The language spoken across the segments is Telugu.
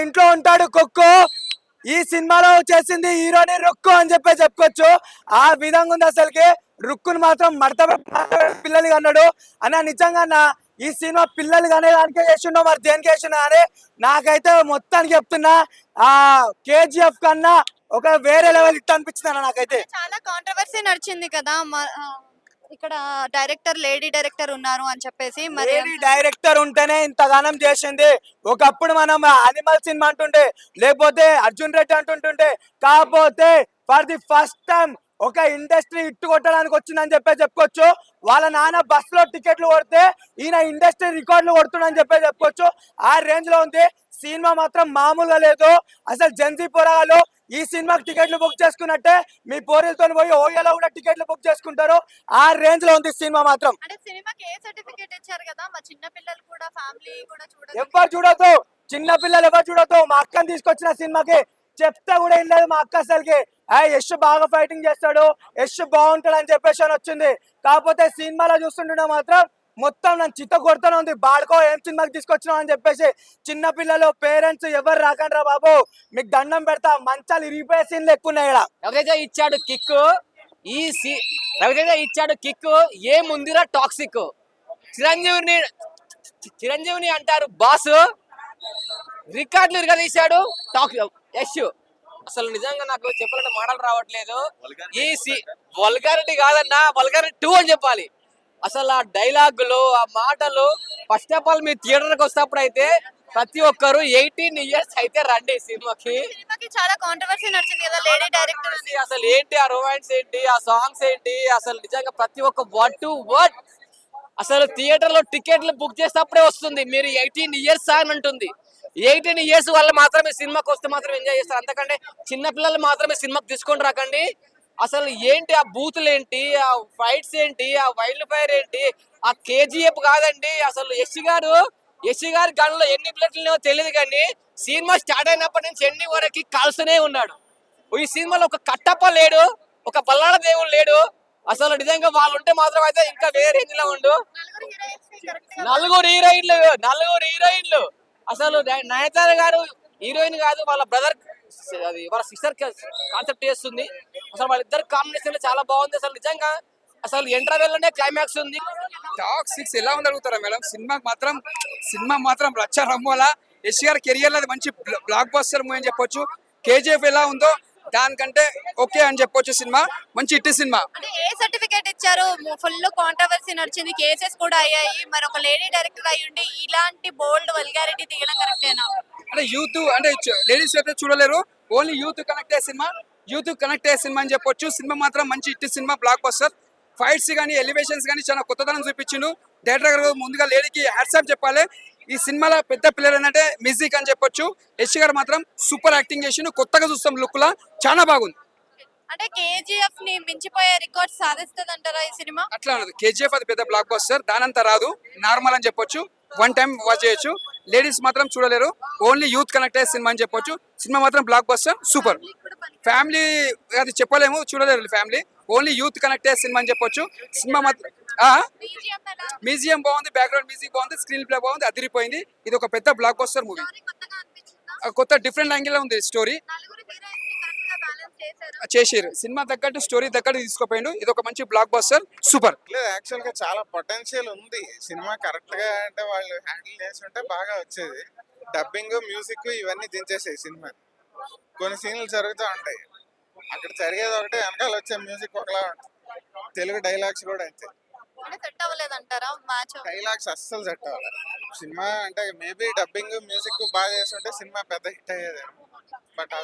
ఇంట్లో ఉంటాడు కుక్కు. ఈ సినిమాలో చేసింది హీరోని రుక్కు అని చెప్పుకోవచ్చు. ఆ విధంగా ఉంది అసలుకి. రుక్కును మాత్రం మడత పిల్లలు అన్నాడు అన్న. నిజంగా అన్న ఈ సినిమా పిల్లలు దానికే చేసిండో మరి దేనికి చేసిండో అని నాకైతే మొత్తానికి చెప్తున్నా. ఆ కేజీఎఫ్ కన్నా ఒక వేరే లెవెల్ ఇట్ అనిపించింది అన్న నాకైతే. చాలా కాంట్రవర్సీ నడిచింది కదా ఇక్కడ డైరెక్టర్ లేడీ డైరెక్టర్ ఉన్నారు అని చెప్పేసి. మరి లేడీ డైరెక్టర్ ఉంటేనే ఇంతగానం చేసింది. ఒకప్పుడు మనం అనిమల్ సినిమా అంటుండే, లేకపోతే అర్జున్ రెడ్డి అంటుంటుండే. కాకపోతే ఫర్ ది ఫస్ట్ టైం ఒక ఇండస్ట్రీ ఇట్టు కొట్టడానికి వచ్చిందని చెప్పుకోవచ్చు. వాళ్ళ నాన్న బస్ లో టికెట్లు కొడితే ఈయన ఇండస్ట్రీ రికార్డులు కొడుతున్నాడని చెప్పుకోవచ్చు. ఆ రేంజ్ లో ఉంది. సినిమా మాత్రం మామూలుగా లేదు. అసలు జెన్సీ పోరాగాలు ఈ సినిమాకి టికెట్లు బుక్ చేసుకున్నట్టే మీ పోరీలతో పోయి ఓయోలో కూడా టికెట్లు బుక్ చేసుకుంటారు. ఆ రేంజ్ లో ఉంది సినిమా మాత్రం. అంటే సినిమాకి ఏ సర్టిఫికేట్ ఇచ్చారు కదా, మా చిన్న పిల్లలు కూడా ఫ్యామిలీ కూడా ఎవరు చూడొద్దు, చిన్న పిల్లలు ఎవరు చూడొద్దు. మా అక్కని తీసుకొచ్చిన సినిమాకి చెప్తే కూడా ఏం లేదు మా అక్క అసలుకి. యశ్ బాగా ఫైటింగ్ చేస్తాడు, యశ్ బాగుంటాడు అని చెప్పేసి అని వచ్చింది. కాకపోతే సినిమాలో చూస్తుంటే మాత్రం మొత్తం నన్ను చిత్త కొడుతూనే ఉంది. బాడుకో ఏం సినిమాకి తీసుకొచ్చినావు అని చెప్పేసి. చిన్న పిల్లలు పేరెంట్స్ ఎవరు రాకండి రా బాబు, మీకు దండం పెడతా. మంచాలు ఇరిగిపోయే సీన్లు ఎక్కువ ఉన్నాయి. రవితేజ ఇచ్చాడు కిక్. రవితేజ ఇచ్చాడు కిక్. ఏముందిరా టాక్సిక్. చిరంజీవిని చిరంజీవిని అంటారు బాస్, రికార్డులు ఇరగదీశాడు యశ్. అసలు నిజంగా నాకు చెప్పాలంటే మాటలు రావట్లేదు. ఈ వల్గారిటీ కాదన్నా, వల్గారిటీ 2 అని చెప్పాలి. అసలు ఆ డైలాగులు, ఆ మాటలు. ఫస్ట్ ఆఫ్ ఆల్ మీరు థియేటర్కి వస్తేప్పుడు అయితే ప్రతి ఒక్కరు 18 ఇయర్స్ అయితే రండి సినిమాకి. చాలా కాంట్రవర్సీ నడిచింది కదా లేడీ డైరెక్టర్. అసలు ఏంటి ఆ రొమాన్స్ ఏంటి, ఆ సాంగ్స్ ఏంటి, అసలు నిజంగా ప్రతి ఒక్క వర్డ్ టు వర్డ్. అసలు థియేటర్ లో టికెట్లు బుక్ చేసేటప్పుడే వస్తుంది మీరు 18 ఇయర్స్ అని అంటుంది. 18 ఇయర్స్ వల్ల మాత్రమే సినిమాకి వస్తే మాత్రం ఎంజాయ్ చేస్తారు. అంతకంటే చిన్న పిల్లలు మాత్రమే సినిమాకి తీసుకొని రాకండి. అసలు ఏంటి ఆ బూతులు ఏంటి, ఆ ఫైట్స్ ఏంటి, ఆ వైల్డ్ ఫైర్ ఏంటి, ఆ కేజీఎఫ్ కాదండి. అసలు యశ్ గారి గన్లో ఎన్ని ప్లేట్లు తెలియదు కానీ సినిమా స్టార్ట్ అయినప్పటి నుంచి ఎన్ని వరకు కాల్స్తూనే ఉన్నాడు. ఈ సినిమాలో ఒక కట్టప్ప లేడు, ఒక బల్లాడ దేవుడు లేడు. అసలు నిజంగా వాళ్ళు ఉంటే మాత్రం అయితే ఇంకా వేరే రేంజ్ లో ఉండు. నలుగురు హీరోయిన్లు. అసలు నయనతార గారు హీరోయిన్ కాదు, వాళ్ళ బ్రదర్ అది వాళ్ళ సిస్టర్ కాన్సెప్ట్ చేస్తుంది. అసలు వాళ్ళిద్దరు కాంబినేషన్ చాలా బాగుంది. అసలు నిజంగా అసలు ఎంట్రవెల్ లోనే క్లైమాక్స్ ఉంది. టాక్ 6 ఎలా ఉంది అడుగుతారా మేడం? సినిమా మాత్రం రచ్చ రమ్మోలా. యశ్ గారి కెరియర్ లో అది మంచి బ్లాక్ బస్టర్ మూవీ అని చెప్పొచ్చు. కేజీఎఫ్ ఎలా ఉందో దానికంటే ఓకే అని చెప్పొచ్చు. సినిమా మంచి హిట్ సినిమా. అంటే ఏ సర్టిఫికేట్ ఇచ్చారు? ఫుల్ కాంట్రవర్సీ నడిచింది, కేసెస్ కూడా అయ్యాయి. మరి ఒక లేడీ డైరెక్టర్ అయి ఉండి ఇలాంటి బోల్డ్ వల్గారిటీ తీయడం కరెక్టేనా? అంటే యూత్ అంటే లేడీస్ అయితే చూడలేరు, ఓన్లీ యూత్ కనెక్ట్ అయ్యే సినిమా అని చెప్పొచ్చు. సినిమా మాత్రం మంచి hit cinema, block buster. Fights కానీ ఎలివేషన్స్ కానీ చాలా కొత్తదనం చూపించిండు డైరెక్టర్ గారు. ముందుగా లేడీకి హ్యాట్సాప్ చెప్పాలి. ఈ సినిమాలో పెద్ద పిల్లలు ఏంటంటే మ్యూజిక్ అని చెప్పొచ్చు. యశ్ గారు మాత్రం సూపర్ యాక్టింగ్ చేసిండు, కొత్తగా చూస్తాం లుక్ లా, చాలా బాగుంది. అంటే కేజీఎఫ్ ని మించిపోయే రికార్డ్ సాధిస్తుంది అంటారా ఈ సినిమా? అట్లా ఉన్నది. కేజీఎఫ్ అది పెద్ద బ్లాక్ బస్టర్, దానంతా రాదు, నార్మల్ అని చెప్పొచ్చు. 1 టైం వాచ్ చేయొచ్చు. లేడీస్ మాత్రం చూడలేరు, ఓన్లీ యూత్ కనెక్ట్ అయ్యే సినిమా అని చెప్పొచ్చు. సినిమా మాత్రం బ్లాక్ బస్టర్, సూపర్. ఫ్యామిలీ అది చెప్పలేము, చూడలేరు ఫ్యామిలీ. ఓన్లీ యూత్ కనెక్ట్ అయ్యే సినిమా అని చెప్పొచ్చు. సినిమా మాత్రం మ్యూజియం బాగుంది, బ్యాక్గ్రౌండ్ మ్యూజిక్ బాగుంది, స్క్రీన్ ప్లే బాగుంది, అదిరిపోయింది. ఇది ఒక పెద్ద బ్లాక్ బస్టర్ మూవీ. కొత్త డిఫరెంట్ యాంగిల్ లో ఉంది స్టోరీ. చేసారు సినిమా తగ్గట్టు, స్టోరీ తగ్గట్టు తీసుకుపోయిండు. ఇది ఒక మంచి బ్లాక్ బస్టర్, సూపర్. యాక్చువల్ గా చాలా పొటెన్షియల్ ఉంది సినిమా. కరెక్ట్ గా అంటే వాళ్ళు హ్యాండిల్ చేస్తుంటే బాగా వచ్చేది. డబ్బింగ్, మ్యూజిక్ ఇవన్నీ దించేసాయి సినిమా. కొన్ని సీన్లు జరుగుతూ ఉంటాయి, అక్కడ జరిగేది ఒకటే, వెనకాల వచ్చే మ్యూజిక్ ఒకలా ఉంటుంది. తెలుగు డైలాగ్స్ కూడా అంతే. డైలాగ్స్ అస్సలు సెట్ అవ్వాలి. సినిమా అంటే మేబీ డబ్బింగ్, మ్యూజిక్ బాగా చేస్తుంటే సినిమా పెద్ద హిట్ అయ్యేది. బట్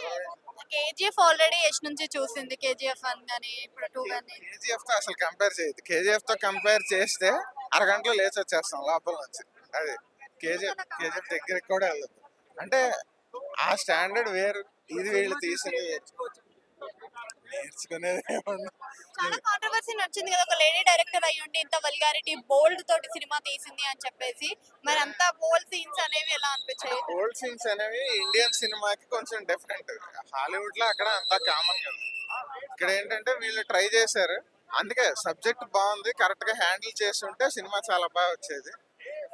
కేజీఎఫ్ ఆల్రెడీ యశ్ నుంచి చూసింది, కేజీఎఫ్ 1 గానీ ఇప్పుడు 2 గానీ. కేజీఎఫ్ తో అసలు కంపేర్ చేయదు. కేజీఎఫ్ తో కంపేర్ చేస్తే అరగంటలో లేచి వచ్చేస్తాం లోపల నుంచి. అది కేజీఎఫ్ దగ్గరికి కూడా వెళ్ళదు. అంటే ఆ స్టాండర్డ్ వేరు, ఇది వీళ్ళు తీసింది నేర్చుకునేది. చాలా కాంట్రవర్సీ నచ్చింది కదా ఒక లేడీ డైరెక్టర్ అయ్యి ఉండి ఇంత వల్గారిటీ బోల్డ్ తోటి సినిమా తీసింది అని చెప్పేసి. మరి అంతా బోల్డ్ సీన్స్ అనేవి ఎలా అనిపించాయి? బోల్డ్ సీన్స్ అనేవి ఇండియన్ సినిమాకి కొంచెం డిఫరెంట్. హాలీవుడ్ లో అక్కడ అంతా కామన్ కదా. ఇక్కడ ఏంటంటే వీళ్ళు ట్రై చేశారు, అందుకే సబ్జెక్ట్ బాగుంది. కరెక్ట్ గా హ్యాండిల్ చేస్తుంటే సినిమా చాలా బాగా వచ్చేది.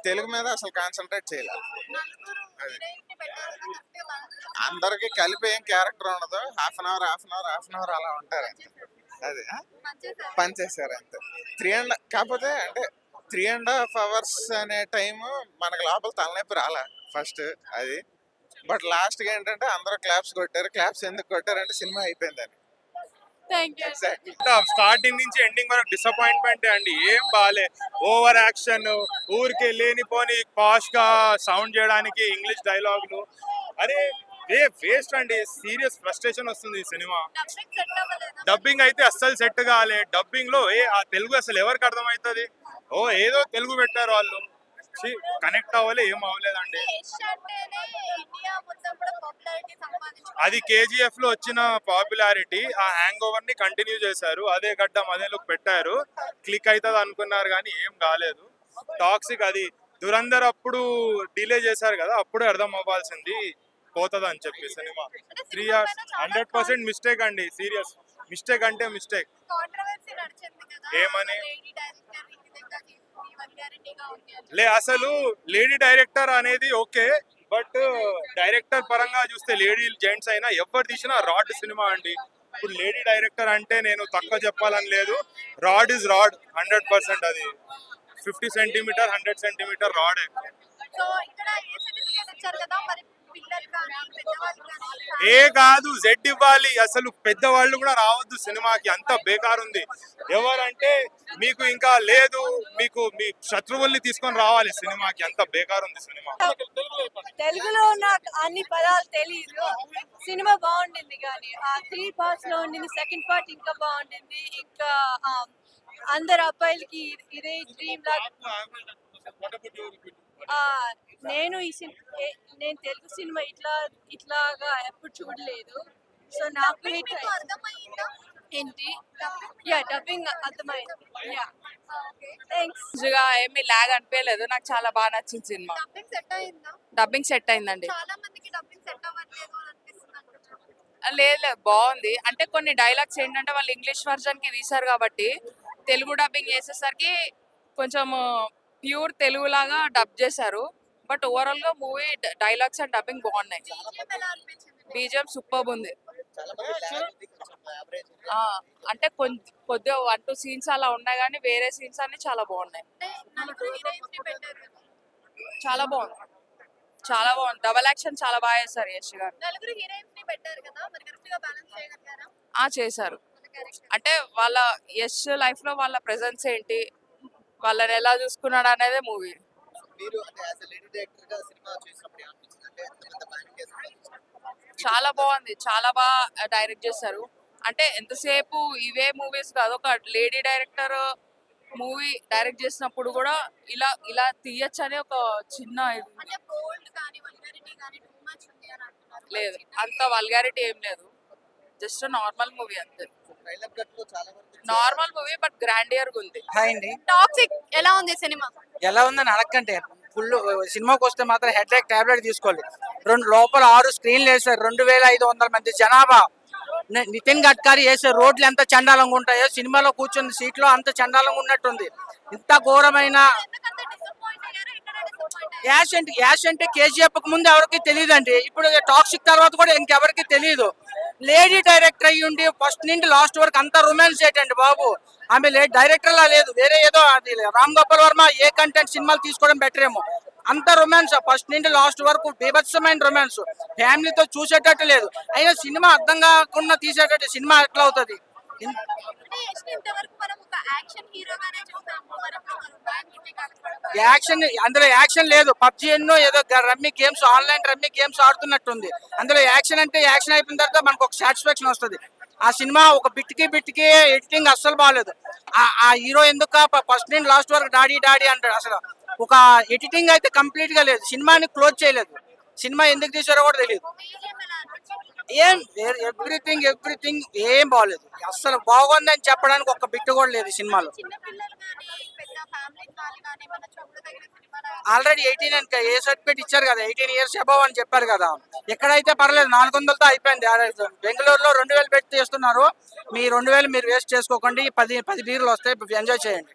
తెలుగు మీద అసలు కాన్సన్ట్రేట్ చేయలేదు. నలుగురు హీరోయిన్స్ ని పెట్టారు కదా, కరెక్ట్గా balance అందరికి కలిపి ఏం క్యారెక్టర్ ఉండదు, హాఫ్ అన్ అవర్ అలా ఉంటారు అంతే. అది పనిచేశారు. పనిచేశారు అంతే. కాకపోతే అంటే 3.5 hours అనే టైం మనకు లోపల తలనొప్పి రాలే ఫస్ట్ అది. బట్ లాస్ట్ గా ఏంటంటే అందరూ క్లాప్స్ కొట్టారు. క్లాప్స్ ఎందుకు కొట్టారంటే సినిమా అయిపోయిందని. Thank you. ఎగ్జాక్ట్లీ. స్టార్టింగ్ నుంచి ఎండింగ్ వరకు డిసప్పాయింట్మెంట్ అండి. ఏం బాలే, ఓవర్ యాక్షన్, ఊరికి లేనిపోని పాష్ గా సౌండ్ చేయడానికి ఇంగ్లీష్ డైలాగులు, అరే వేస్ట్ అండి. సీరియస్ ఫ్రస్ట్రేషన్ వస్తుంది ఈ సినిమా. Dubbing set అవ్వలేదా? డబ్బింగ్ అయితే అస్సలు సెట్ కాలే. డబ్బింగ్ లో ఆ తెలుగు అసలు ఎవరికి అర్థమవుతుంది? ఏదో తెలుగు పెట్టారు వాళ్ళు, కనెక్ట్ అవ్వలే, ఏం అవ్వలేదండి. యష్ అంటేనే ఇండియా మొత్తం కూడా పాపులారిటీ సంపాదించుకున్నారు. అది కేజీఎఫ్ లో వచ్చిన పాపులారిటీ, ఆ హ్యాంగ్ ఓవర్ ని కంటిన్యూ చేశారు. అదే గడ్డం అదే లుక్ పెట్టారు, క్లిక్ అవుతుంది అనుకున్నారు కానీ ఏం కాలేదు. టాక్సిక్ అది దురంధర్ అప్పుడు డిలే చేశారు కదా, అప్పుడే అర్థం అవ్వాల్సింది పోతుంది అని చెప్పి సినిమా. 3 hours 100% మిస్టేక్ అండి. సీరియస్ మిస్టేక్ అంటే మిస్టేక్. కాంట్రవర్సీ నడిచింది కదా, ఏమని? లేడీ డైరెక్టర్ ఈ విధంగా తీసుకుని వల్గారిటీగా ఉంది అని. లే, అసలు లేడీ డైరెక్టర్ అనేది ఓకే, బట్ డైరెక్టర్ పరంగా చూస్తే లేడీ జెంట్స్ అయినా ఎవరు తీసినా రాడ్ సినిమా అండి. ఇప్పుడు లేడీ డైరెక్టర్ అంటే నేను తక్కువ చెప్పాలని లేదు, రాడ్ ఇస్ రాడ్ 100%. అది 50 సెంటీమీటర్ 100 సెంటీమీటర్ రాడే. సో ఇక్కడ ఏ సర్టిఫికేట్ ఇచ్చారు కదా, మరి పిల్లలు కానీ పెద్దవాళ్ళు కానీ ఏ కాదు, జెడ్ ఇవ్వాలి. అసలు పెద్దవాళ్ళు కూడా రావద్దు సినిమాకి, అంత బేకార్ ఉంది. ఎవరంటే మీకు ఇంకా లేదు, మీకు మీ శత్రువుల్ని తీసుకొని రావాలి సినిమాకి, అంత బేకార్ ఉంది సినిమా. తెలుగులో నాకు అన్ని పదాలు తెలియదు. సినిమా బాగుండింది కానీ ఆ 3 parts లో ఉండింది. సెకండ్ పార్ట్ ఇంకా బాగుండింది. ఇంకా అందరు అబ్బాయిలకి ఇదే డ్రీమ్ లాగా. నేను నేను తెలుగు సినిమా ఇట్లాగా ఎప్పుడు చూడలేదు. సో నాకు మీకు అర్థమయ్యిందా? ఏంటి డబ్బింగ్ అర్థమైంది. థ్యాంక్స్. మంచిగా ఏమీ లాగ్ అనిపించలేదు, నాకు చాలా బాగా నచ్చింది సినిమా. డబ్బింగ్ సెట్ అయిందా? డబ్బింగ్ సెట్ అయిందండి. చాలా మందికి డబ్బింగ్ సెట్ అవ్వట్లేదు అని అనిపిస్తుంది అనుకుంటున్నాను. లేదు బాగుంది. అంటే కొన్ని డైలాగ్స్ ఏంటంటే వాళ్ళు ఇంగ్లీష్ వర్జన్ కి తీశారు కాబట్టి తెలుగు డబ్బింగ్ చేసేసరికి కొంచెం ప్యూర్ తెలుగు లాగా డబ్ చేశారు. బట్ ఓవరాల్ గా మూవీ డైలాగ్స్ అండ్ డబ్బింగ్ బాగున్నాయి. BGM ఎలా అనిపించింది? బీజిఎం సూపర్ ఉంది. అంటే కొద్దిగా 1-2 సీన్స్ అలా ఉన్నాయి కానీ వేరే సీన్స్ అన్ని చాలా బాగున్నాయి. అంటే నలుగురు హీరోయిన్స్ ని పెట్టారు కదా, చాలా బాగుంది, చాలా బాగుంది. డబల్ యాక్షన్ చాలా బాగా చేశారు యశ్ గారు. నలుగురు హీరోయిన్స్ ని పెట్టారు కదా, మరి కరెక్ట్ గా బ్యాలెన్స్ చేయగలిగారా చేశారు. వాళ్ళ క్యారెక్టర్? అంటే వాళ్ళ యశ్ లైఫ్ లో వాళ్ళ ప్రెజెన్స్ ఏంటి, వాళ్ళని ఎలా చూసుకున్నాడు అనేది మూవీ. మీరు అంటే యాజ్ ఎ లేడీ డైరెక్టర్ గా సినిమా చేసినప్పుడు ఏమనిపించింది? అంటే ఎంత ప్లానింగ్ చేస్తున్నారు? చాలా బాగుంది, చాలా బాగా డైరెక్ట్ చేశారు. అంటే ఎంతసేపు ఇవే మూవీస్ కాదు, ఒక లేడీ డైరెక్టర్ మూవీ డైరెక్ట్ చేసినప్పుడు కూడా ఇలా ఇలా తీయచ్చు అనే ఒక చిన్న ఇది ఉంది. అంటే బోల్డ్ కానీ వల్గారిటీ కానీ టూ మచ్ ఉంది అని అంటున్నారు. లేదు, అంత వల్గారిటీ ఏం లేదు, జస్ట్ నార్మల్ మూవీ అంతే. ట్రైలర్ కట్ లో చాలా వరకు నార్మల్ మూవీ బట్ గ్రాండియర్ గా ఉంది. హాయ్ అండి. టాక్సిక్ ఎలా ఉంది సినిమా? ఎలా ఉందని అడగంటే ఫుల్ సినిమాకి వస్తే మాత్రం హెడ్ ఏక్ టాబ్లెట్ తీసుకోవాలి. లోపల 6 స్క్రీన్లు వేసారు, 2500 మంది జనాభా. నితిన్ గడ్కరీ వేసే రోడ్లు ఎంత చండాలంగా ఉంటాయో సినిమాలో కూర్చున్న సీట్లో అంత చండాలంగా ఉన్నట్టుంది. ఇంత ఘోరమైన ఎందుకంత డిసప్పాయింట్ అయ్యారు? ఎక్కడ డిసప్పాయింట్ అయ్యారు? యాష్ అంటే కేజీఎఫ్ కు ముందు ఎవరికి తెలియదండి, ఇప్పుడు టాక్సిక్ తర్వాత కూడా ఇంకెవరికి తెలియదు. లేడీ డైరెక్టర్ అయ్యి ఉండి ఫస్ట్ నుండి లాస్ట్ వరకు అంత రొమాన్స్ ఏంటండి బాబు. ఆమె డైరెక్టర్ లా లేదు, వేరే ఏదో అది రామ్ గోపాల్ వర్మ ఏ కంటెంట్ సినిమాలు తీసుకోవడం బెటర్ ఏమో. అంత రొమాన్స్ ఫస్ట్ నుండి లాస్ట్ వరకు బీభత్సమైన రొమాన్స్, ఫ్యామిలీతో చూసేటట్టు లేదు. అయినా సినిమా అర్థం కాకుండా తీసేటట్టు సినిమా ఎట్లా అవుతుంది? అంటే యష్ ని ఇంతవరకు మనం ఒక యాక్షన్ హీరోగానే చూసాము, మరి ఇప్పుడు ఒక రొమాంటిక్ కాకపోవడం యాక్షన్ అందులో యాక్షన్ లేదు. పబ్జి ఎన్నో ఏదో rummy games, online rummy games ఆడుతున్నట్టుంది. అందులో యాక్షన్ అంటే యాక్షన్ అయిపోయిన తర్వాత మనకు ఒక సాటిస్ఫాక్షన్ వస్తుంది. ఆ సినిమా ఒక బిట్కి ఎడిటింగ్ అస్సలు బాగాలేదు. ఆ హీరో ఎందుకు ఫస్ట్ నుండి లాస్ట్ వరకు డాడీ అంటాడు. అసలు ఒక ఎడిటింగ్ అయితే కంప్లీట్ గా లేదు, సినిమాని క్లోజ్ చేయలేదు. సినిమా ఎందుకు తీసారో కూడా తెలియదు. BGM ఎలా అనిపించింది? ఏం ఎవ్రీథింగ్ ఏం బాగలేదు. అసలు బాగుందని చెప్పడానికి ఒక్క బిట్టు కూడా లేదు సినిమాలో. చిన్న పిల్లలు కానీ పెద్ద ఫ్యామిలీ వాళ్ళు కానీ మన చూడదగిన సినిమా ఆల్రెడీ 18 ఏ సర్టిఫికేట్ ఇచ్చారు కదా, 18 years అబవ్ అని చెప్పారు కదా. ఎక్కడైతే పర్లేదు 400తో అయిపోయింది. బెంగళూరులో 2000 పెట్టి చేస్తున్నారు. మీ 2000 మీరు వేస్ట్ చేసుకోకండి. 10 బీర్లు వస్తాయి, ఎంజాయ్ చేయండి.